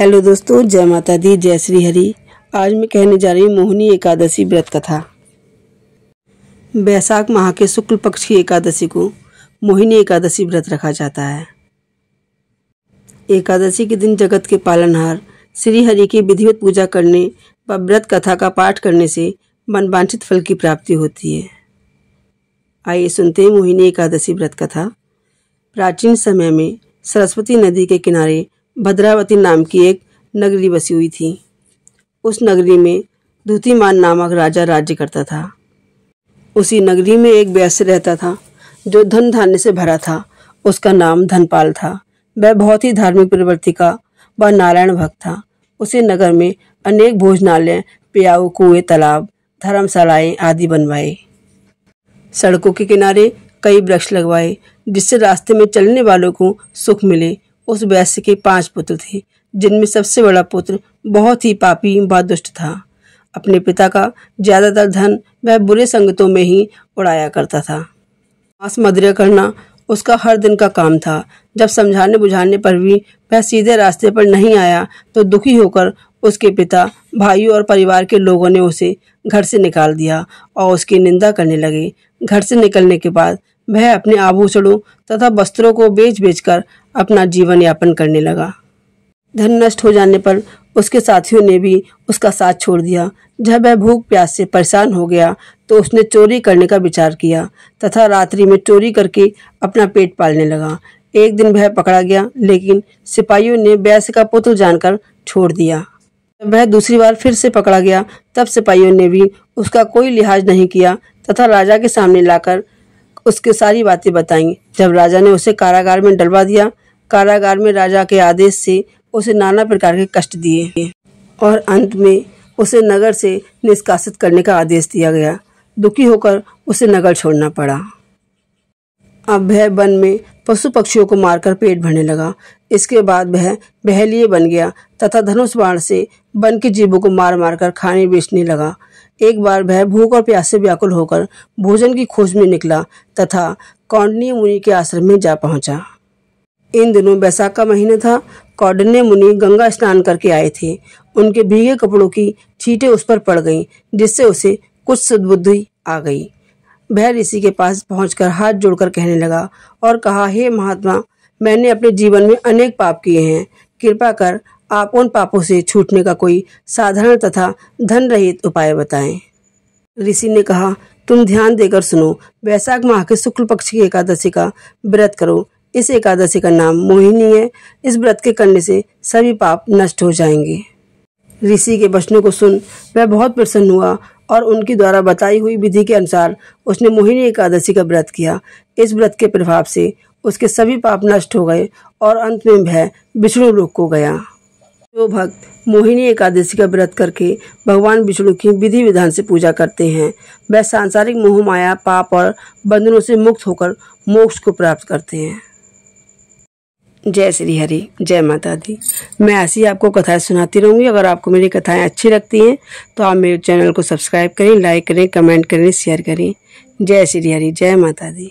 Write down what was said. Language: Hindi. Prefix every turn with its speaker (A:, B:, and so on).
A: हेलो दोस्तों, जय माता दी, जय श्री हरि। आज मैं कहने जा रही हूँ मोहिनी एकादशी व्रत कथा। बैसाख माह के शुक्ल पक्ष की एकादशी को मोहिनी एकादशी व्रत रखा जाता है। एकादशी के दिन जगत के पालनहार श्री हरि की विधिवत पूजा करने व व्रत कथा का पाठ करने से मनवांछित फल की प्राप्ति होती है। आइए सुनते हैं मोहिनी एकादशी व्रत कथा। प्राचीन समय में सरस्वती नदी के किनारे भद्रावती नाम की एक नगरी बसी हुई थी। उस नगरी में द्युतिमान नामक राजा राज्य करता था। उसी नगरी में एक वैश्य रहता था जो धन धान्य से भरा था। उसका नाम धनपाल था। वह बहुत ही धार्मिक प्रवृत्ति का व नारायण भक्त था। उसे नगर में अनेक भोजनालय, प्याऊ, कुएं, तालाब, धर्मशालाएं आदि बनवाए। सड़कों के किनारे कई वृक्ष लगवाए जिससे रास्ते में चलने वालों को सुख मिले। उस वैश्य के 5 पुत्र थे, जिनमें सबसे बड़ा पुत्र बहुत ही पापी व दुष्ट था। अपने पिता का ज्यादातर धन वह बुरे संगतों में ही उड़ाया करता था। मांस मदिरा करना उसका हर दिन का काम था। जब समझाने बुझाने पर भी वह सीधे रास्ते पर नहीं आया तो दुखी होकर उसके पिता, भाइयों और परिवार के लोगों ने उसे घर से निकाल दिया और उसकी निंदा करने लगे। घर से निकलने के बाद वह अपने आभूषणों तथा वस्त्रों को बेच बेचकर अपना जीवन यापन करने लगा। धन नष्ट हो जाने पर उसके साथियों ने भी उसका साथ छोड़ दिया। जब वह भूख प्यास से परेशान हो गया तो उसने चोरी करने का विचार किया तथा रात्रि में चोरी करके अपना पेट पालने लगा। एक दिन वह पकड़ा गया, लेकिन सिपाहियों ने वैश्य का पुत्र जानकर छोड़ दिया। जब वह दूसरी बार फिर से पकड़ा गया तब सिपाहियों ने भी उसका कोई लिहाज नहीं किया तथा राजा के सामने लाकर उसकी सारी बातें बताई। जब राजा ने उसे कारागार में डलवा दिया, कारागार में राजा के आदेश से उसे नाना प्रकार के कष्ट दिए और अंत में उसे नगर से निष्कासित करने का आदेश दिया गया। दुखी होकर उसे नगर छोड़ना पड़ा। अब वह वन में पशु पक्षियों को मारकर पेट भरने लगा। इसके बाद वह बहलिए बन गया तथा धनुष बाण से वन के जीवों को मार मार कर खाने बेचने लगा। एक बार वह भूख और प्यास से व्याकुल होकर भोजन की खोज में निकला तथा कौंडिन्य मुनि के आश्रम में जा पहुंचा। इन दिनों बैसाख का महीना था। कौंडिन्य मुनि गंगा स्नान करके आए थे। उनके भीगे कपड़ों की छींटें उस पर पड़ गईं, जिससे उसे कुछ सद्बुद्धि आ गई। वह ऋषि के पास पहुंचकर हाथ जोड़कर कहने लगा और कहा, हे महात्मा, मैंने अपने जीवन में अनेक पाप किए हैं। कृपा कर आप उन पापों से छूटने का कोई साधारण तथा धन रहित उपाय बताएं। ऋषि ने कहा, तुम ध्यान देकर सुनो। वैशाख माह के शुक्ल पक्ष की एकादशी का व्रत करो। इस एकादशी का नाम मोहिनी है। इस व्रत के करने से सभी पाप नष्ट हो जाएंगे। ऋषि के वचनों को सुन वह बहुत प्रसन्न हुआ और उनकी द्वारा बताई हुई विधि के अनुसार उसने मोहिनी एकादशी का व्रत किया। इस व्रत के प्रभाव से उसके सभी पाप नष्ट हो गए और अंत में वह विष्णु लोक को गया। जो भक्त मोहिनी एकादशी का व्रत करके भगवान विष्णु की विधि विधान से पूजा करते हैं, वह सांसारिक मोह माया, पाप और बंधनों से मुक्त होकर मोक्ष को प्राप्त करते हैं। जय श्री हरि, जय माता दी। मैं ऐसी आपको कथाएं सुनाती रहूंगी। अगर आपको मेरी कथाएं अच्छी लगती हैं तो आप मेरे चैनल को सब्सक्राइब करें, लाइक करें, कमेंट करें, शेयर करें। जय श्री हरि, जय माता दी।